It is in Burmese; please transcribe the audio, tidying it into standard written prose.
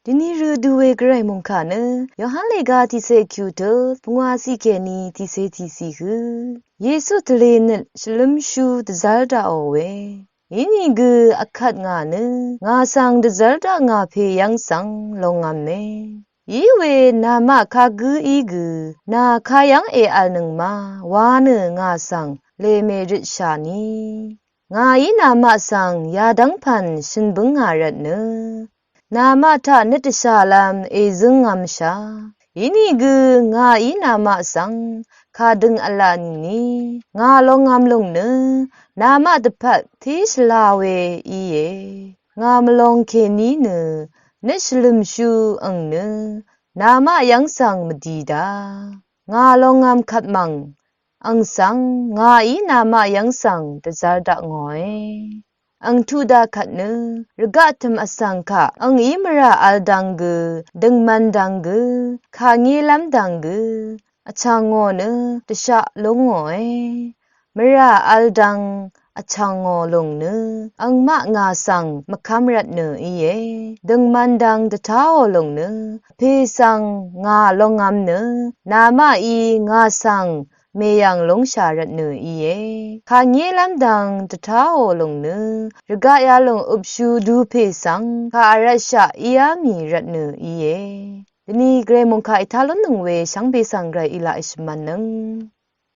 ဒီနီရူဒူဝေဂရိုင်မုန်ခါနယဟန်လေကာတီစေကျူတဘငွာစီကေနီတီစေတီစီဟုယေဆုတလေနရှလမ်ရှူဒဇာတာအောဝေယင်းနီဂအခတ်ငါနငါဆောင်ဒဇာတာငါဖေယန်းဆောင်လုံငါမေဤဝေနာမခါဂူဤဂူနာခါယန်းအေအနုံမာဝါနငါဆောင်လေမေရရှာနီငါဤနာမဆောင်ယာဒန်းဖန်ရှင်ဘငါရတ်နနာမထနတရှာလမ်အေဇငမ်ရှာယင်းနီဂငါဤနာမဆောင်ခါဒင်းအလာနီငါလောငမ်လုံနနာမတဖတ်သီစလာဝေဤယေငါမလုံခေနီနနစ်လမ်ရှူအန်နနာမယန်းဆောင်မဒီတာငါလောငမ်ခတ်မန်အန်ဆောင်ငါဤနာမယန်းဆောင်တဇာဒငွေang tuda khatnu ragatam asangka ang imra aldangu dengmandangu khangilam dangu achango ne tasha longoe mara aldang achango longnu ang ma nga sang makhamrat ne iye dengmandang tatao longnu phe sang nga longam ne nama I nga sangမေယံလုံးရှာရနဤယေခါငေလမ်ဒံတထာဝလုံနရဂယလုံဥပရှုဒုဖေဆံခါရရှဤယာမီရနဤယေဒီနီဂရေမုန်ခိုင်ထာလွန်နငဝေရှံဘေဆံဂရဣလာအစ်မနံ